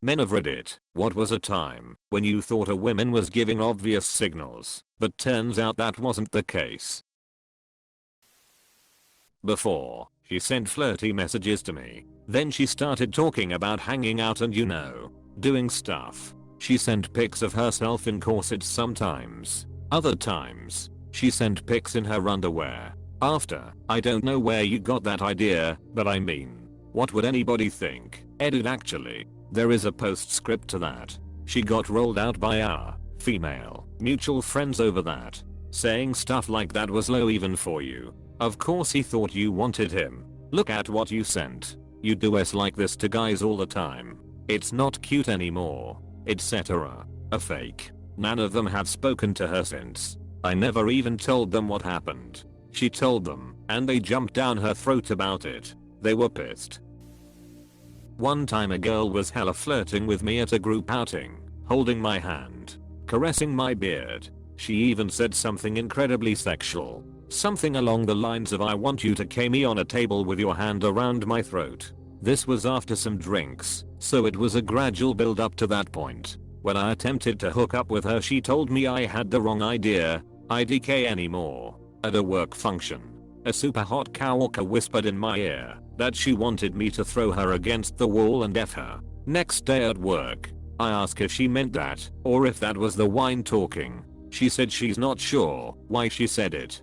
Men of Reddit, what was a time when you thought a woman was giving obvious signals, but turns out that wasn't the case? Before, she sent flirty messages to me. Then she started talking about hanging out and doing stuff. She sent pics of herself in corsets sometimes. Other times, she sent pics in her underwear. After, I don't know where you got that idea, but I mean, what would anybody think? Edit actually, there is a postscript to that. She got rolled out by our female mutual friends over that. Saying stuff like that was low even for you. Of course he thought you wanted him. Look at what you sent. You do s like this to guys all the time. It's not cute anymore. Etc. A fake. None of them have spoken to her since. I never even told them what happened. She told them, and they jumped down her throat about it. They were pissed. One time a girl was hella flirting with me at a group outing, holding my hand, caressing my beard. She even said something incredibly sexual. Something along the lines of I want you to K me on a table with your hand around my throat. This was after some drinks, so it was a gradual build up to that point. When I attempted to hook up with her she told me I had the wrong idea, IDK anymore. At a work function, a super hot coworker whispered in my ear that she wanted me to throw her against the wall and F her. Next day at work, I asked if she meant that or if that was the wine talking. She said she's not sure why she said it.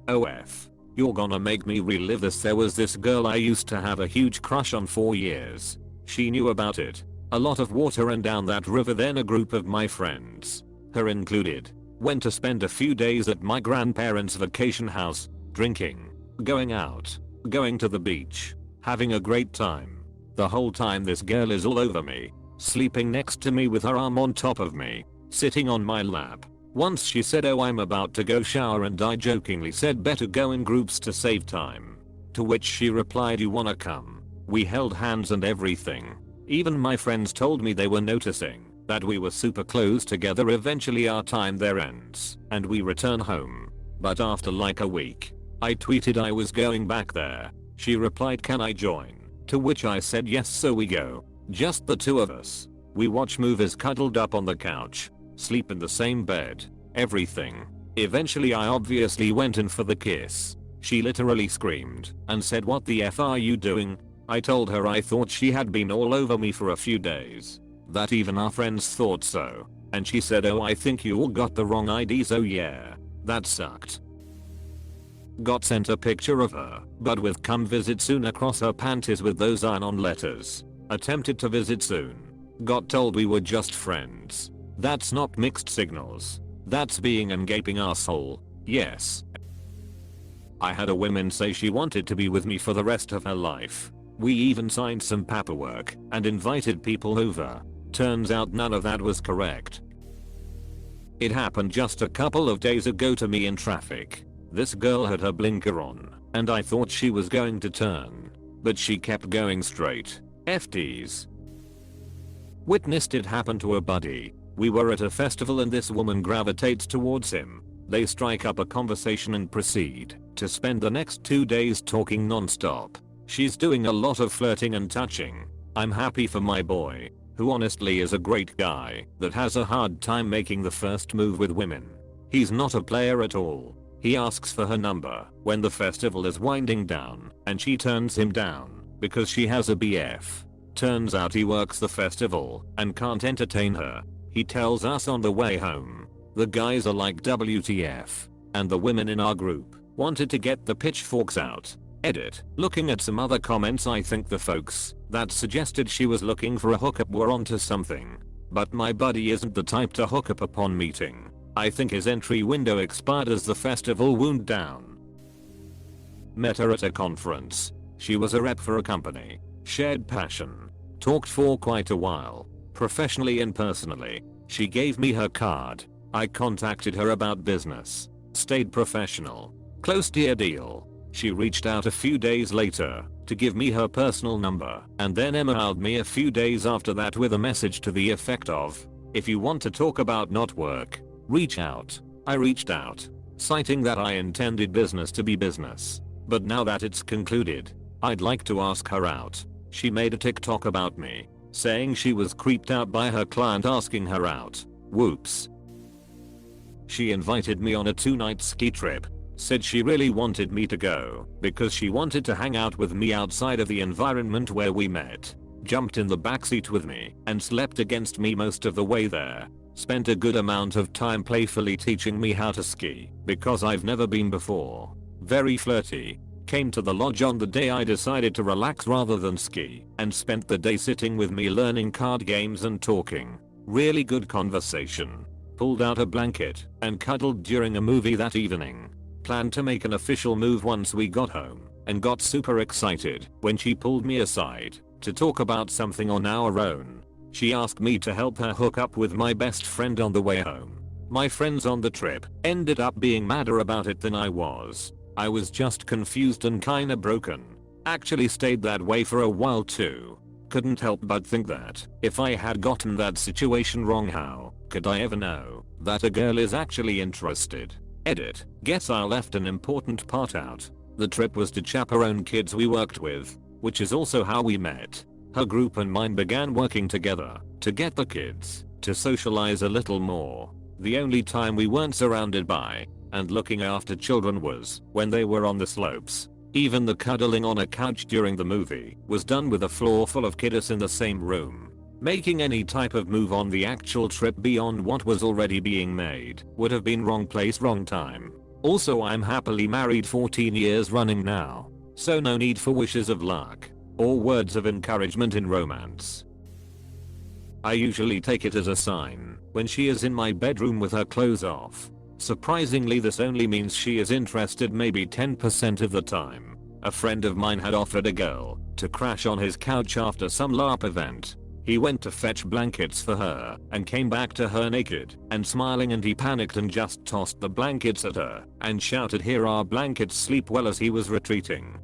OF. You're gonna make me relive this. There was this girl I used to have a huge crush on for years. She knew about it. A lot of water and down that river. Then a group of my friends, her included, went to spend a few days at my grandparents' vacation house, drinking, going out, going to the beach, having a great time. The whole time this girl is all over me, sleeping next to me with her arm on top of me, sitting on my lap. Once she said, oh, I'm about to go shower, and I jokingly said better go in groups to save time. To which she replied, you wanna come? We held hands and everything. Even my friends told me they were noticing that we were super close together. Eventually our time there ends and we return home. But after like a week, I tweeted I was going back there. She replied, can I join? To which I said yes, so we go. Just the two of us. We watch movies cuddled up on the couch, sleep in the same bed, everything. Eventually I obviously went in for the kiss. She literally screamed and said, what the F are you doing? I told her I thought she had been all over me for a few days. That even our friends thought so. And she said, oh, I think you all got the wrong IDs. Oh yeah, that sucked. Got sent a picture of her, but with come visit soon across her panties with those iron-on letters. Attempted to visit soon. Got told we were just friends. That's not mixed signals. That's being an gaping asshole. Yes. I had a woman say she wanted to be with me for the rest of her life. We even signed some paperwork and invited people over. Turns out none of that was correct. It happened just a couple of days ago to me in traffic. This girl had her blinker on, and I thought she was going to turn, but she kept going straight. FTs. Witnessed it happen to a buddy. We were at a festival and this woman gravitates towards him. They strike up a conversation and proceed to spend the next 2 days talking non-stop. She's doing a lot of flirting and touching. I'm happy for my boy, who honestly is a great guy that has a hard time making the first move with women. He's not a player at all. He asks for her number when the festival is winding down and she turns him down because she has a BF. Turns out he works the festival and can't entertain her. He tells us on the way home. The guys are like WTF, and the women in our group wanted to get the pitchforks out. Edit. Looking at some other comments, I think the folks that suggested she was looking for a hookup were onto something. But my buddy isn't the type to hook up upon meeting. I think his entry window expired as the festival wound down. Met her at a conference. She was a rep for a company. Shared passion. Talked for quite a while. Professionally and personally. She gave me her card. I contacted her about business. Stayed professional. Close deal. She reached out a few days later to give me her personal number and then emailed me a few days after that with a message to the effect of, if you want to talk about not work, reach out. I reached out, citing that I intended business to be business. But now that it's concluded, I'd like to ask her out. She made a TikTok about me. saying she was creeped out by her client asking her out. Whoops. She invited me on a 2-night ski trip. Said she really wanted me to go because she wanted to hang out with me outside of the environment where we met. Jumped in the backseat with me and slept against me most of the way there. Spent a good amount of time playfully teaching me how to ski because I've never been before. Very flirty. Came to the lodge on the day I decided to relax rather than ski and spent the day sitting with me learning card games and talking. Really good conversation. Pulled out a blanket and cuddled during a movie that evening. Planned to make an official move once we got home and got super excited when she pulled me aside to talk about something on our own. She asked me to help her hook up with my best friend on the way home. My friends on the trip ended up being madder about it than I was. I was just confused and kinda broken. Actually stayed that way for a while too. Couldn't help but think that if I had gotten that situation wrong, how could I ever know that a girl is actually interested? Edit. Guess I left an important part out. The trip was to chaperone kids we worked with, which is also how we met. Her group and mine began working together to get the kids to socialize a little more. The only time we weren't surrounded by and looking after children was when they were on the slopes. Even the cuddling on a couch during the movie was done with a floor full of kiddos in the same room. Making any type of move on the actual trip beyond what was already being made would have been wrong place, wrong time. Also, I'm happily married 14 years running now, so no need for wishes of luck or words of encouragement in romance. I usually take it as a sign when she is in my bedroom with her clothes off. Surprisingly, this only means she is interested maybe 10% of the time. A friend of mine had offered a girl to crash on his couch after some LARP event. He went to fetch blankets for her and came back to her naked and smiling, and he panicked and just tossed the blankets at her and shouted, "Here are blankets, sleep well," as he was retreating.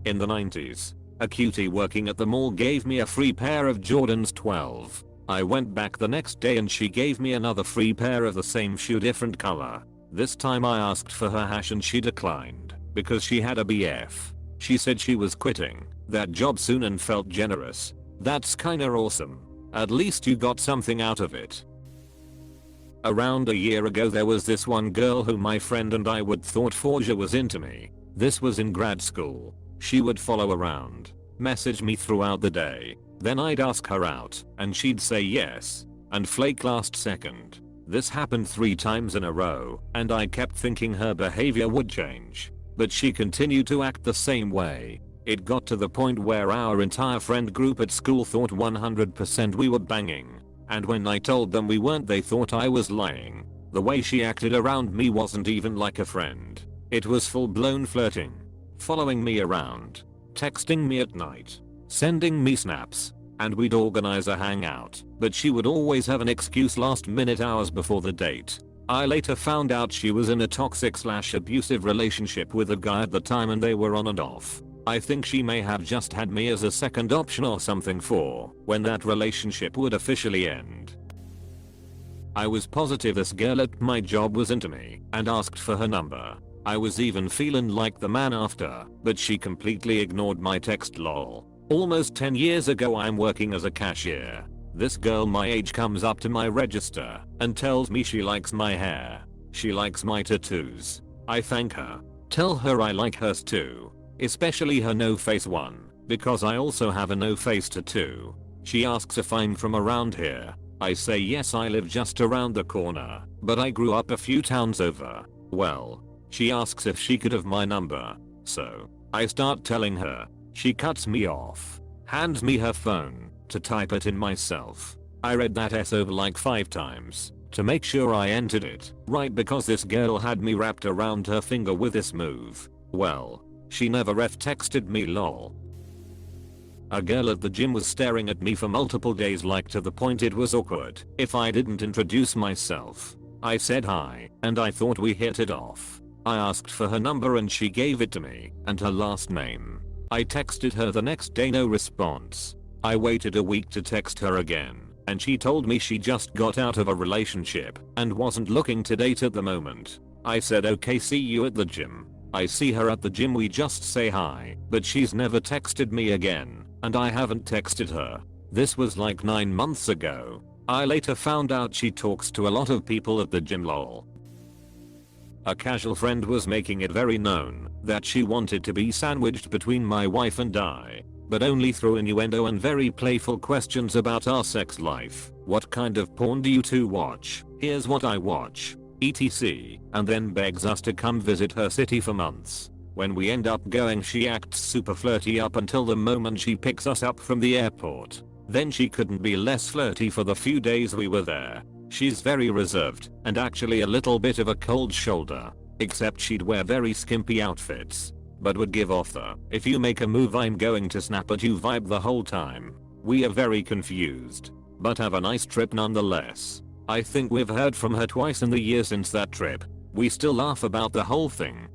In the 90s, a cutie working at the mall gave me a free pair of Jordans 12. I went back the next day and she gave me another free pair of the same shoe, different color. This time I asked for her hash and she declined because she had a BF. She said she was quitting that job soon and felt generous. That's kinda awesome. At least you got something out of it. Around a year ago there was this one girl who my friend and I would thought Forja was into me. This was in grad school. She would follow around, message me throughout the day. Then I'd ask her out and she'd say yes and flake last second. This happened 3 times in a row and I kept thinking her behavior would change, but she continued to act the same way. It got to the point where our entire friend group at school thought 100% we were banging, and when I told them we weren't they thought I was lying. The way she acted around me wasn't even like a friend. It was full-blown flirting. Following me around, texting me at night, sending me snaps, and we'd organize a hangout, but she would always have an excuse last minute hours before the date. I later found out she was in a toxic/abusive relationship with a guy at the time and they were on and off. I think she may have just had me as a second option or something for when that relationship would officially end. I was positive this girl at my job was into me and asked for her number. I was even feeling like the man after, but she completely ignored my text. Lol. Almost 10 years ago I'm working as a cashier. This girl my age comes up to my register and tells me she likes my hair. She likes my tattoos. I thank her. Tell her I like hers too. Especially her no face one, because I also have a no face tattoo. She asks if I'm from around here. I say yes, I live just around the corner, but I grew up a few towns over. Well, she asks if she could have my number. So, I start telling her. She cuts me off, hands me her phone to type it in myself. I read that S over like 5 times to make sure I entered it right because this girl had me wrapped around her finger with this move. Well, she never texted me. Lol. A girl at the gym was staring at me for multiple days, like to the point it was awkward if I didn't introduce myself. I said hi and I thought we hit it off. I asked for her number and she gave it to me and her last name. I texted her the next day, no response. I waited a week to text her again and she told me she just got out of a relationship and wasn't looking to date at the moment. I said okay, see you at the gym. I see her at the gym, we just say hi, but she's never texted me again. and I haven't texted her. This was like 9 months ago. I later found out she talks to a lot of people at the gym lol. A casual friend was making it very known that she wanted to be sandwiched between my wife and I, but only through innuendo and very playful questions about our sex life. What kind of porn do you two watch? Here's what I watch. etc. And then begs us to come visit her city for months. When we end up going, she acts super flirty up until the moment she picks us up from the airport. Then she couldn't be less flirty for the few days we were there. She's very reserved and actually a little bit of a cold shoulder, except she'd wear very skimpy outfits, but would give off the "if you make a move I'm going to snap at you" vibe the whole time. We are very confused, but have a nice trip nonetheless. I think we've heard from her twice in the year since that trip. We still laugh about the whole thing.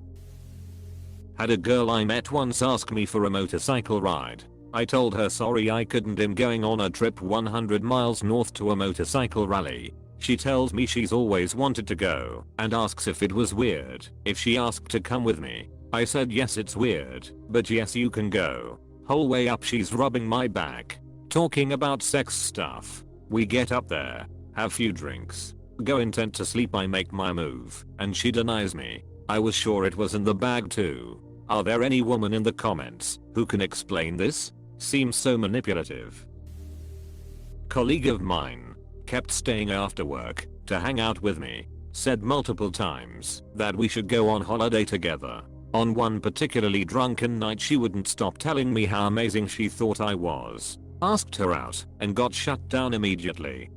Had a girl I met once ask me for a motorcycle ride. I told her sorry I couldn't. I'm going on a trip 100 miles north to a motorcycle rally. She tells me she's always wanted to go and asks if it was weird if she asked to come with me. I said yes, it's weird, but yes, you can go. Whole way up she's rubbing my back, talking about sex stuff. We get up there, have few drinks, go intent to sleep. I make my move and she denies me. I was sure it was in the bag too. Are there any women in the comments who can explain this? Seems so manipulative. Colleague of mine kept staying after work to hang out with me. Said multiple times that we should go on holiday together. On one particularly drunken night she wouldn't stop telling me how amazing she thought I was. Asked her out and got shut down immediately.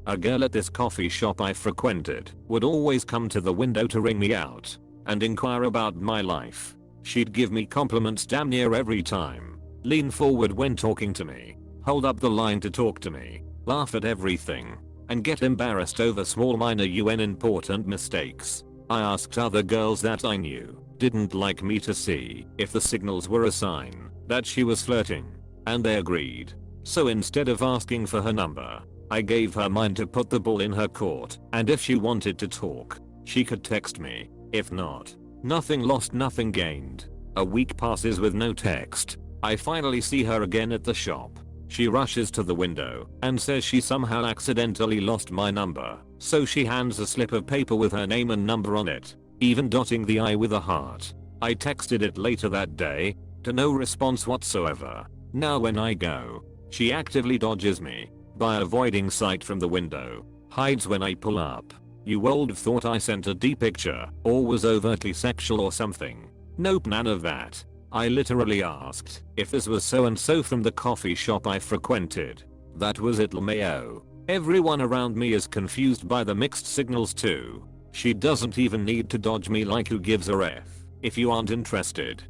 A girl at this coffee shop I frequented would always come to the window to ring me out and inquire about my life. She'd give me compliments damn near every time, lean forward when talking to me, hold up the line to talk to me, laugh at everything, and get embarrassed over small minor important mistakes. I asked other girls that I knew didn't like me to see if the signals were a sign that she was flirting, and they agreed. So instead of asking for her number, I gave her mine to put the ball in her court, and if she wanted to talk, she could text me. If not, nothing lost, nothing gained. A week passes with no text. I finally see her again at the shop. She rushes to the window and says she somehow accidentally lost my number, so she hands a slip of paper with her name and number on it, even dotting the I with a heart. I texted it later that day, to no response whatsoever. Now when I go, she actively dodges me by avoiding sight from the window, hides when I pull up. You would have thought I sent a D picture or was overtly sexual or something. Nope, none of that. I literally asked if this was so and so from the coffee shop I frequented. That was it, LMAO. Everyone around me is confused by the mixed signals too. She doesn't even need to dodge me, like who gives a F if you aren't interested.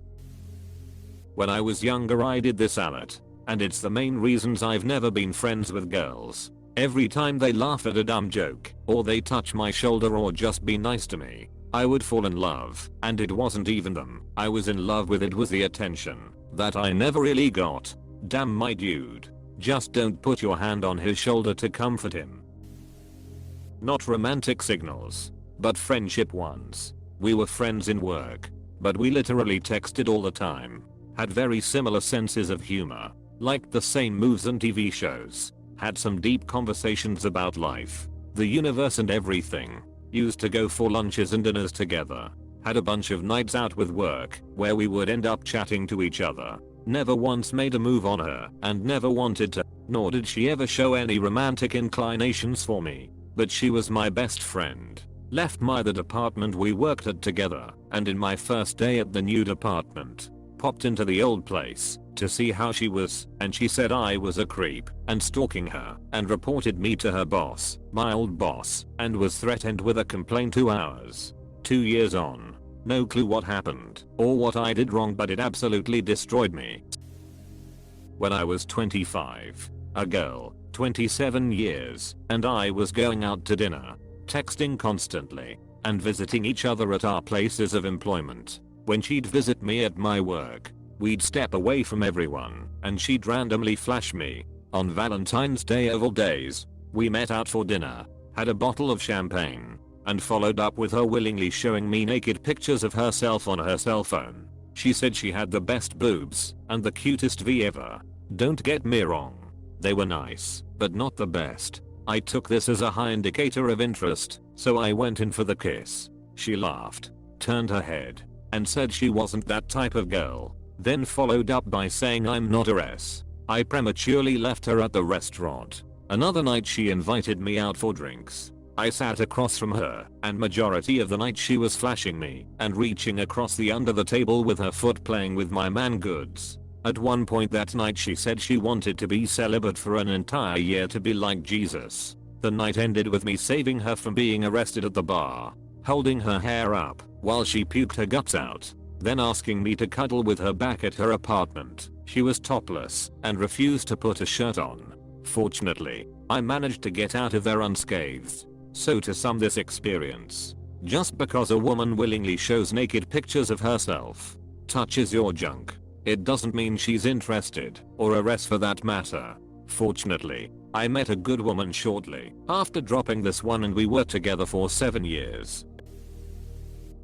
When I was younger I did this a lot, and it's the main reasons I've never been friends with girls. Every time they laugh at a dumb joke, or they touch my shoulder or just be nice to me, I would fall in love, and it wasn't even them I was in love with, it was the attention that I never really got. Damn my dude, just don't put your hand on his shoulder to comfort him. Not romantic signals, but friendship ones. We were friends in work, but we literally texted all the time, had very similar senses of humor, liked the same moves and TV shows, had some deep conversations about life, the universe and everything, used to go for lunches and dinners together, had a bunch of nights out with work where we would end up chatting to each other, never once made a move on her and never wanted to, nor did she ever show any romantic inclinations for me, but she was my best friend. Left the department we worked at together, and in my first day at the new department, popped into the old place to see how she was, and she said I was a creep and stalking her, and reported me to her boss, my old boss, and was threatened with a complaint 2 hours. 2 years on, no clue what happened or what I did wrong, but it absolutely destroyed me. When I was 25, a girl, 27 years, and I was going out to dinner, texting constantly, and visiting each other at our places of employment. When she'd visit me at my work, we'd step away from everyone, and she'd randomly flash me. On Valentine's Day of all days, we met out for dinner, had a bottle of champagne, and followed up with her willingly showing me naked pictures of herself on her cell phone. She said she had the best boobs and the cutest V ever. Don't get me wrong. They were nice, but not the best. I took this as a high indicator of interest, so I went in for the kiss. She laughed, turned her head, and said she wasn't that type of girl. Then followed up by saying I'm not a S. I prematurely left her at the restaurant. Another night she invited me out for drinks. I sat across from her, and majority of the night she was flashing me and reaching across the under the table with her foot playing with my man goods. At one point that night she said she wanted to be celibate for an entire year to be like Jesus. The night ended with me saving her from being arrested at the bar, holding her hair up while she puked her guts out, then asking me to cuddle with her back at her apartment. She was topless and refused to put a shirt on. Fortunately, I managed to get out of there unscathed. So to sum this experience, just because a woman willingly shows naked pictures of herself, touches your junk, it doesn't mean she's interested, or a rest for that matter. Fortunately, I met a good woman shortly after dropping this one and we were together for 7 years.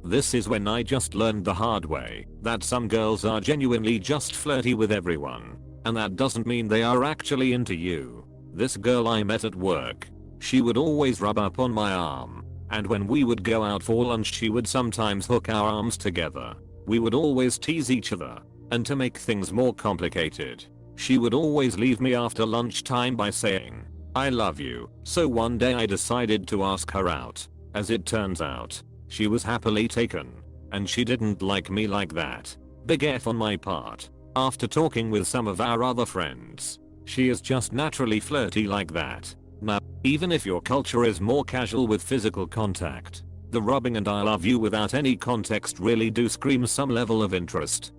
This is when I just learned the hard way that some girls are genuinely just flirty with everyone, and that doesn't mean they are actually into you. This girl I met at work, she would always rub up on my arm, and when we would go out for lunch she would sometimes hook our arms together. We would always tease each other, and to make things more complicated, she would always leave me after lunchtime by saying, "I love you." So one day I decided to ask her out. As it turns out, she was happily taken, and she didn't like me like that. Big F on my part. After talking with some of our other friends, she is just naturally flirty like that. Now, even if your culture is more casual with physical contact, the rubbing and "I love you" without any context really do scream some level of interest.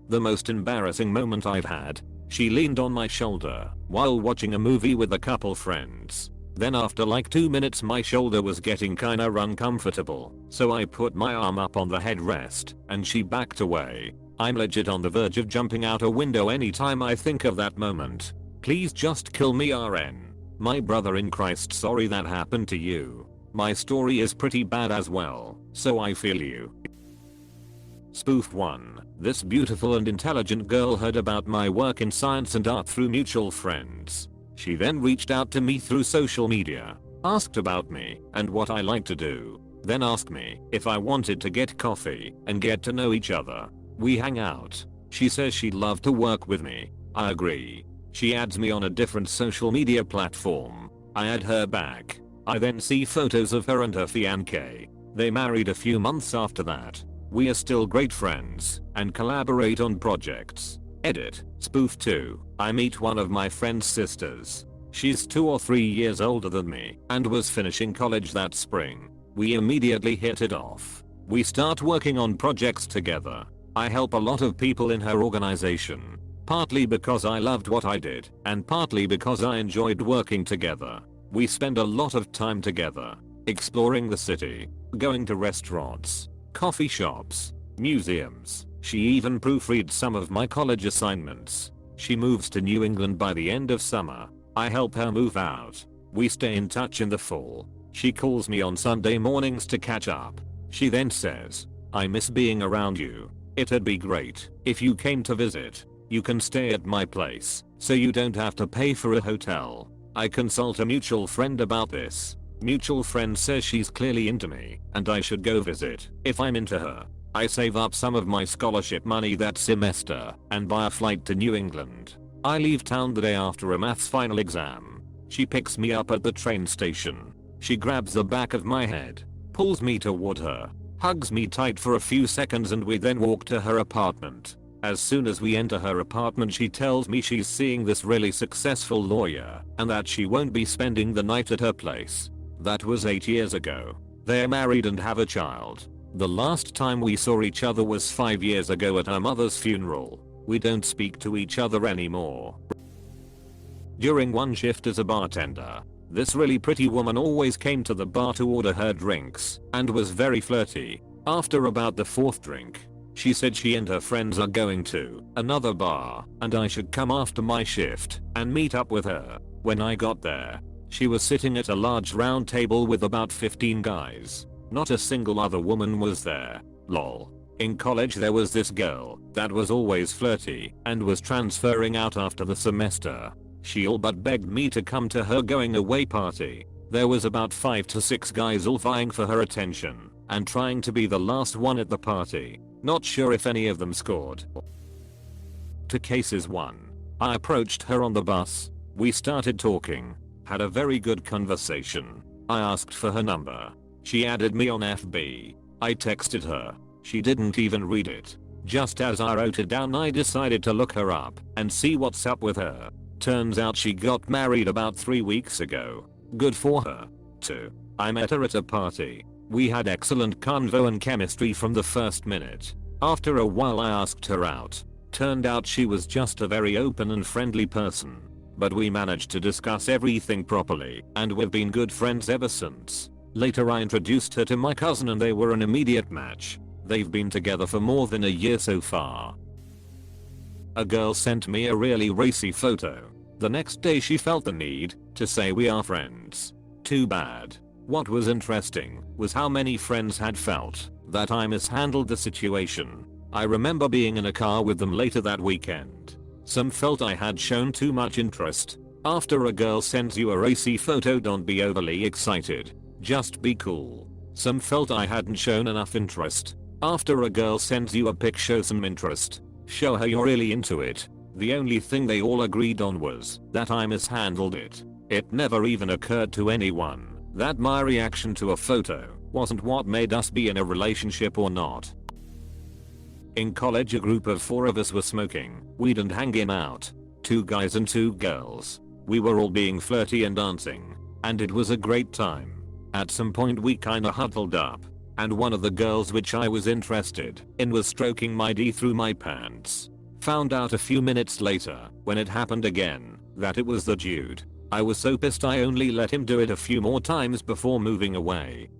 The most embarrassing moment I've had, she leaned on my shoulder while watching a movie with a couple friends. Then after like 2 minutes my shoulder was getting kinda uncomfortable, so I put my arm up on the headrest and she backed away. I'm legit on the verge of jumping out a window anytime I think of that moment. Please just kill me RN. My brother in Christ, sorry that happened to you. My story is pretty bad as well, so I feel you. Spoof 1. This beautiful and intelligent girl heard about my work in science and art through mutual friends. She then reached out to me through social media, asked about me and what I like to do, then asked me if I wanted to get coffee and get to know each other. We hang out. She says she'd love to work with me. I agree. She adds me on a different social media platform. I add her back. I then see photos of her and her fiancé. They married a few months after that. We are still great friends and collaborate on projects. Edit. Spoof 2. I meet one of my friend's sisters. She's 2 or 3 years older than me and was finishing college that spring. We immediately hit it off. We start working on projects together. I help a lot of people in her organization, partly because I loved what I did and partly because I enjoyed working together. We spend a lot of time together, exploring the city, going to restaurants, coffee shops, museums. She even proofreads some of my college assignments. She moves to New England by the end of summer. I help her move out. We stay in touch in the fall. She calls me on Sunday mornings to catch up. She then says, "I miss being around you. It'd be great if you came to visit. You can stay at my place, so you don't have to pay for a hotel." I consult a mutual friend about this. Mutual friend says she's clearly into me and I should go visit if I'm into her. I save up some of my scholarship money that semester and buy a flight to New England. I leave town the day after a maths final exam. She picks me up at the train station. She grabs the back of my head, pulls me toward her, hugs me tight for a few seconds, and we then walk to her apartment. As soon as we enter her apartment she tells me she's seeing this really successful lawyer and that she won't be spending the night at her place. That was 8 years ago. They're married and have a child. The last time we saw each other was 5 years ago at her mother's funeral. We don't speak to each other anymore. During one shift as a bartender, this really pretty woman always came to the bar to order her drinks and was very flirty. After about the 4th drink, she said she and her friends are going to another bar and I should come after my shift and meet up with her. When I got there, she was sitting at a large round table with about 15 guys. Not a single other woman was there. Lol. In college there was this girl that was always flirty and was transferring out after the semester. She all but begged me to come to her going away party. There was about 5 to 6 guys all vying for her attention and trying to be the last one at the party. Not sure if any of them scored. To cases 1. I approached her on the bus. We started talking. Had a very good conversation. I asked for her number. She added me on FB. I texted her. She didn't even read it. Just as I wrote it down, I decided to look her up and see what's up with her. Turns out she got married about 3 weeks ago. Good for her. 2. I met her at a party. We had excellent convo and chemistry from the first minute. After a while I asked her out. Turned out she was just a very open and friendly person. But we managed to discuss everything properly and we've been good friends ever since. Later I introduced her to my cousin and they were an immediate match. They've been together for more than a year so far. A girl sent me a really racy photo. The next day she felt the need to say we are friends. Too bad. What was interesting was how many friends had felt that I mishandled the situation. I remember being in a car with them later that weekend. Some felt I had shown too much interest. After a girl sends you a racy photo, don't be overly excited. Just be cool. Some felt I hadn't shown enough interest. After a girl sends you a pic, show some interest. Show her you're really into it. The only thing they all agreed on was that I mishandled it. It never even occurred to anyone that my reaction to a photo wasn't what made us be in a relationship or not. In college a group of 4 of us were smoking weed and hanging out. 2 guys and 2 girls. We were all being flirty and dancing. And it was a great time. At some point we kinda huddled up. And one of the girls which I was interested in was stroking my D through my pants. Found out a few minutes later, when it happened again, that it was the dude. I was so pissed I only let him do it a few more times before moving away.